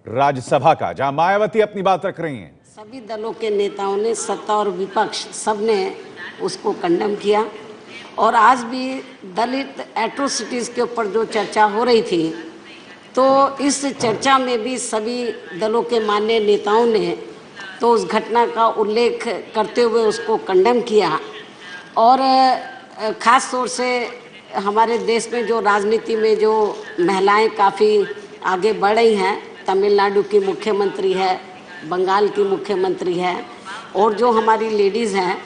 राज्यसभा का, जहां मायावती अपनी बात रख रही हैं। सभी दलों के नेताओं ने, सत्ता और विपक्ष, सबने उसको कंडेम किया। और आज भी दलित एट्रोसिटीज़ के ऊपर जो चर्चा हो रही थी, तो इस चर्चा में भी सभी दलों के माननीय नेताओं ने तो उस घटना का उल्लेख करते हुए उसको कंडेम किया। और ख़ास तौर से हमारे देश में जो राजनीति में जो महिलाएं काफ़ी आगे बढ़ रही हैं, तमिलनाडु की मुख्यमंत्री है, बंगाल की मुख्यमंत्री है, और जो हमारी लेडीज़ हैं,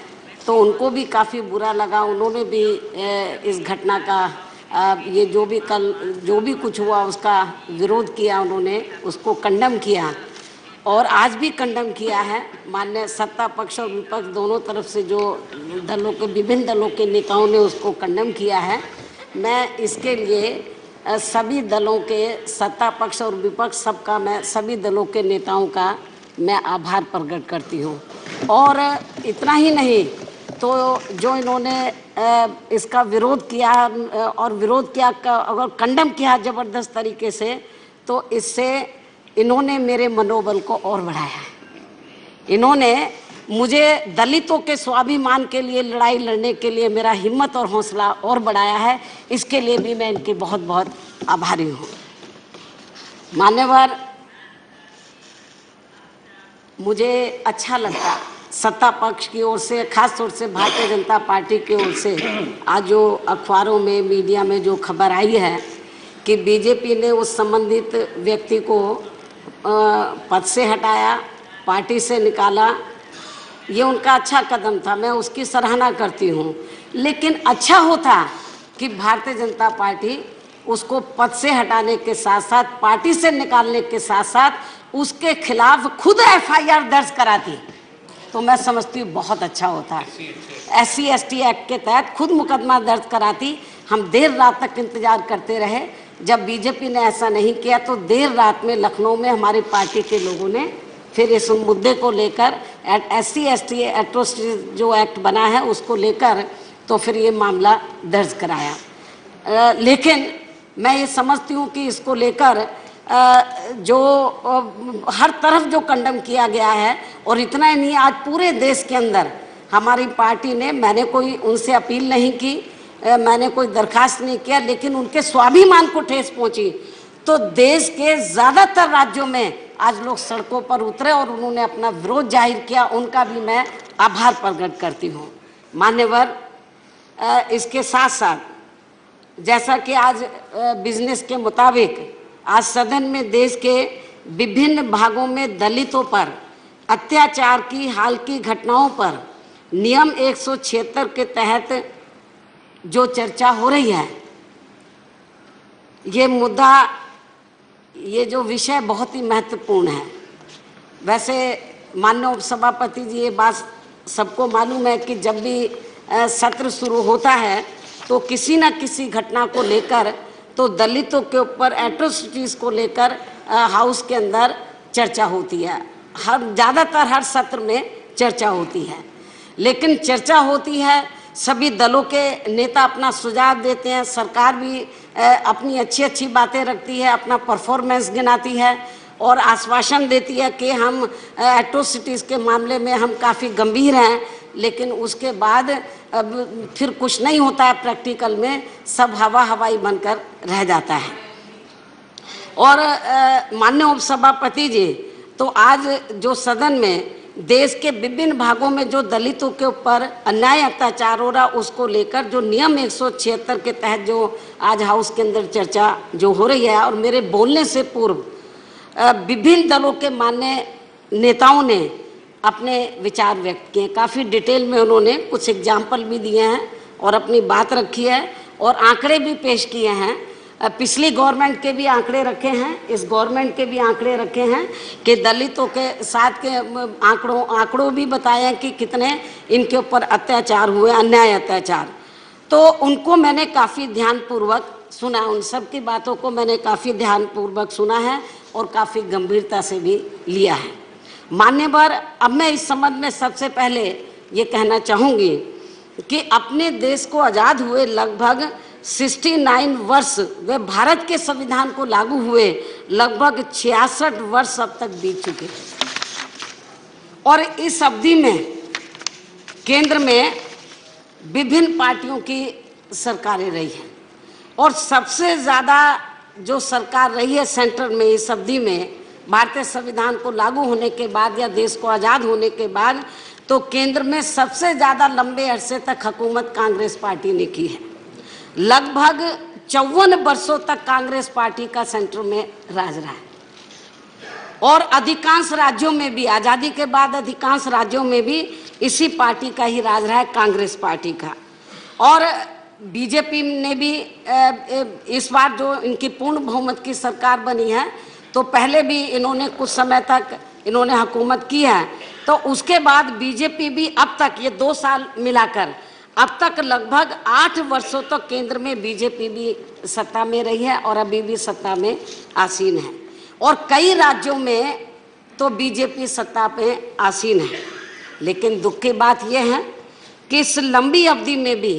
तो उनको भी काफ़ी बुरा लगा। उन्होंने भी इस घटना का ये जो भी कुछ हुआ उसका विरोध किया, उन्होंने उसको कंडेम किया और आज भी कंडेम किया है। माननीय सत्ता पक्ष और विपक्ष दोनों तरफ से जो दलों के, विभिन्न दलों के नेताओं ने उसको कंडेम किया है। मैं इसके लिए सभी दलों के, सत्ता पक्ष और विपक्ष सबका, मैं सभी दलों के नेताओं का मैं आभार प्रकट करती हूँ। और इतना ही नहीं, तो जो इन्होंने इसका विरोध किया और विरोध किया, अगर कंडेम किया ज़बरदस्त तरीके से, तो इससे इन्होंने मेरे मनोबल को और बढ़ाया है। इन्होंने मुझे दलितों के स्वाभिमान के लिए लड़ाई लड़ने के लिए मेरा हिम्मत और हौसला और बढ़ाया है। इसके लिए भी मैं इनकी बहुत बहुत आभारी हूँ। मान्यवर, मुझे अच्छा लगता सत्ता पक्ष की ओर से, खास तौर से भारतीय जनता पार्टी की ओर से, आज जो अखबारों में, मीडिया में जो खबर आई है कि बीजेपी ने उस संबंधित व्यक्ति को पद से हटाया, पार्टी से निकाला, ये उनका अच्छा कदम था, मैं उसकी सराहना करती हूँ। लेकिन अच्छा होता कि भारतीय जनता पार्टी उसको पद से हटाने के साथ साथ, पार्टी से निकालने के साथ साथ उसके खिलाफ खुद एफआईआर दर्ज कराती, तो मैं समझती हूँ बहुत अच्छा होता। SC/ST एक्ट के तहत खुद मुकदमा दर्ज कराती। हम देर रात तक इंतजार करते रहे। जब बीजेपी ने ऐसा नहीं किया तो देर रात में लखनऊ में हमारी पार्टी के लोगों ने फिर इस मुद्दे को लेकर, SC/ST एट्रोसिटी जो एक्ट बना है उसको लेकर, तो फिर ये मामला दर्ज कराया। लेकिन मैं ये समझती हूँ कि इसको लेकर जो हर तरफ जो कंडेम किया गया है, और इतना ही नहीं, आज पूरे देश के अंदर हमारी पार्टी ने, मैंने कोई उनसे अपील नहीं की, मैंने कोई दरखास्त नहीं किया, लेकिन उनके स्वाभिमान को ठेस पहुंची तो देश के ज़्यादातर राज्यों में आज लोग सड़कों पर उतरे और उन्होंने अपना विरोध जाहिर किया। उनका भी मैं आभार प्रकट करती हूँ। मान्यवर, इसके साथ साथ जैसा कि आज बिजनेस के मुताबिक आज सदन में देश के विभिन्न भागों में दलितों पर अत्याचार की हाल की घटनाओं पर नियम 176 के तहत जो चर्चा हो रही है, ये मुद्दा, ये जो विषय बहुत ही महत्वपूर्ण है। वैसे माननीय उपसभापति जी, ये बात सबको मालूम है कि जब भी सत्र शुरू होता है तो किसी न किसी घटना को लेकर, तो दलितों के ऊपर एट्रोसिटीज़ को लेकर हाउस के अंदर चर्चा होती है। ज़्यादातर हर सत्र में चर्चा होती है। लेकिन चर्चा होती है, सभी दलों के नेता अपना सुझाव देते हैं, सरकार भी अपनी अच्छी अच्छी बातें रखती है, अपना परफॉर्मेंस गिनाती है और आश्वासन देती है कि हम एट्रोसिटीज़ के मामले में हम काफ़ी गंभीर हैं। लेकिन उसके बाद अब फिर कुछ नहीं होता है, प्रैक्टिकल में सब हवाई बनकर रह जाता है। और माननीय उपसभापति जी, तो आज जो सदन में देश के विभिन्न भागों में जो दलितों के ऊपर अन्याय अत्याचार हो रहा, उसको लेकर जो नियम 176 के तहत जो आज हाउस के अंदर चर्चा जो हो रही है, और मेरे बोलने से पूर्व विभिन्न दलों के माननीय नेताओं ने अपने विचार व्यक्त किए। काफ़ी डिटेल में उन्होंने कुछ एग्जाम्पल भी दिए हैं और अपनी बात रखी है और आंकड़े भी पेश किए हैं। पिछली गवर्नमेंट के भी आंकड़े रखे हैं, इस गवर्नमेंट के भी आंकड़े रखे हैं कि दलितों के साथ के आंकड़ों भी बताए हैं कि कितने इनके ऊपर अत्याचार हुए, अन्याय अत्याचार। तो उनको मैंने काफ़ी ध्यानपूर्वक सुना, उन सब की बातों को मैंने काफ़ी ध्यानपूर्वक सुना है और काफ़ी गंभीरता से भी लिया है। मान्यवर, अब मैं इस संबंध में सबसे पहले ये कहना चाहूँगी कि अपने देश को आज़ाद हुए लगभग 69 वर्ष वे भारत के संविधान को लागू हुए लगभग 66 वर्ष अब तक बीत चुके हैं और इस अवधि में केंद्र में विभिन्न पार्टियों की सरकारें रही हैं और सबसे ज़्यादा जो सरकार रही है सेंटर में इस अवधि में भारतीय संविधान को लागू होने के बाद या देश को आज़ाद होने के बाद तो केंद्र में सबसे ज़्यादा लंबे अरसे तक हुकूमत कांग्रेस पार्टी ने की है। लगभग 54 वर्षों तक कांग्रेस पार्टी का सेंटर में राज रहा है और अधिकांश राज्यों में भी आज़ादी के बाद अधिकांश राज्यों में भी इसी पार्टी का ही राज रहा है, कांग्रेस पार्टी का। और बीजेपी ने भी इस बार जो इनकी पूर्ण बहुमत की सरकार बनी है तो पहले भी इन्होंने कुछ समय तक इन्होंने हुकूमत की है, तो उसके बाद बीजेपी भी अब तक ये 2 साल मिलाकर अब तक लगभग 8 वर्षों तक तो केंद्र में बीजेपी भी सत्ता में रही है और अभी भी सत्ता में आसीन है और कई राज्यों में तो बीजेपी सत्ता पे आसीन है। लेकिन दुख की बात यह है कि इस लंबी अवधि में भी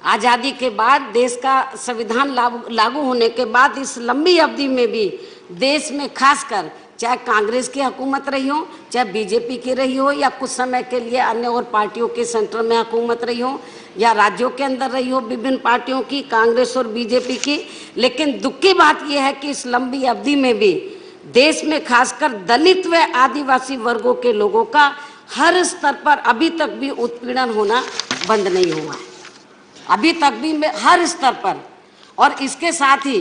आज़ादी के बाद देश का संविधान लागू होने के बाद इस लंबी अवधि में भी देश में खासकर चाहे कांग्रेस की हुकूमत रही हो, चाहे बीजेपी की रही हो या कुछ समय के लिए अन्य और पार्टियों के सेंटर में हुकूमत रही हो या राज्यों के अंदर रही हो विभिन्न पार्टियों की, कांग्रेस और बीजेपी की, लेकिन दुख की बात यह है कि इस लंबी अवधि में भी देश में खासकर दलित व आदिवासी वर्गों के लोगों का हर स्तर पर अभी तक भी उत्पीड़न होना बंद नहीं हुआ है, अभी तक भी हर स्तर पर। और इसके साथ ही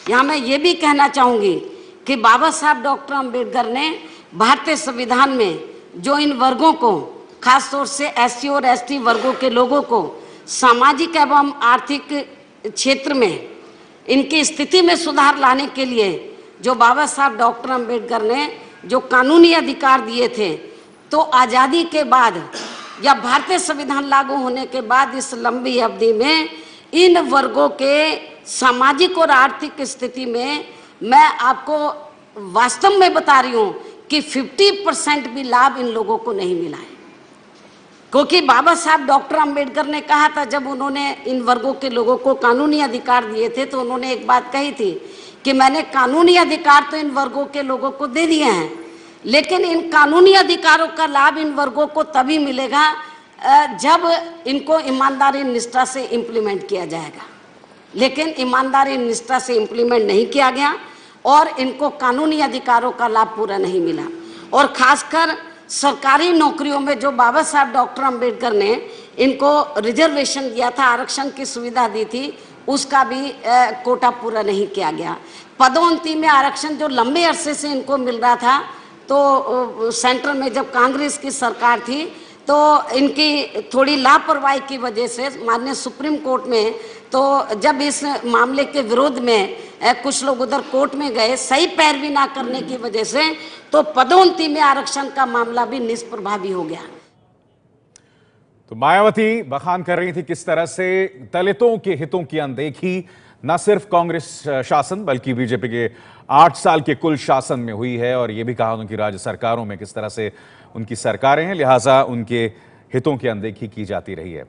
यहाँ मैं ये भी कहना चाहूँगी कि बाबा साहब डॉक्टर अंबेडकर ने भारतीय संविधान में जो इन वर्गों को खास तौर से एससी और एसटी वर्गों के लोगों को सामाजिक एवं आर्थिक क्षेत्र में इनकी स्थिति में सुधार लाने के लिए जो बाबा साहब डॉक्टर अंबेडकर ने जो कानूनी अधिकार दिए थे, तो आज़ादी के बाद या भारतीय संविधान लागू होने के बाद इस लंबी अवधि में इन वर्गों के सामाजिक और आर्थिक स्थिति में मैं आपको वास्तव में बता रही हूँ कि 50% भी लाभ इन लोगों को नहीं मिला है। क्योंकि बाबा साहब डॉक्टर अंबेडकर ने कहा था, जब उन्होंने इन वर्गों के लोगों को कानूनी अधिकार दिए थे तो उन्होंने एक बात कही थी कि मैंने कानूनी अधिकार तो इन वर्गों के लोगों को दे दिए हैं, लेकिन इन कानूनी अधिकारों का लाभ इन वर्गों को तभी मिलेगा जब इनको ईमानदारी निष्ठा से इम्प्लीमेंट किया जाएगा। लेकिन ईमानदारी निष्ठा से इम्प्लीमेंट नहीं किया गया और इनको कानूनी अधिकारों का लाभ पूरा नहीं मिला। और खासकर सरकारी नौकरियों में जो बाबा साहब डॉक्टर अंबेडकर ने इनको रिजर्वेशन दिया था, आरक्षण की सुविधा दी थी, उसका भी कोटा पूरा नहीं किया गया। पदोन्नति में आरक्षण जो लंबे अरसे से इनको मिल रहा था, तो सेंटर में जब कांग्रेस की सरकार थी तो इनकी थोड़ी लापरवाही की वजह से माननीय सुप्रीम कोर्ट में, तो जब इस मामले के विरोध में कुछ लोग उधर कोर्ट में गए सही पैरवी ना करने की वजह से, तो पदोन्नति में आरक्षण का मामला भी निष्प्रभावी हो गया। तो मायावती बखान कर रही थी किस तरह से दलितों के हितों की अनदेखी न सिर्फ कांग्रेस शासन बल्कि बीजेपी के 8 साल के कुल शासन में हुई है, और यह भी कहा उनकी राज्य सरकारों में किस तरह से उनकी सरकारें हैं, लिहाजा उनके हितों की अनदेखी की जाती रही है।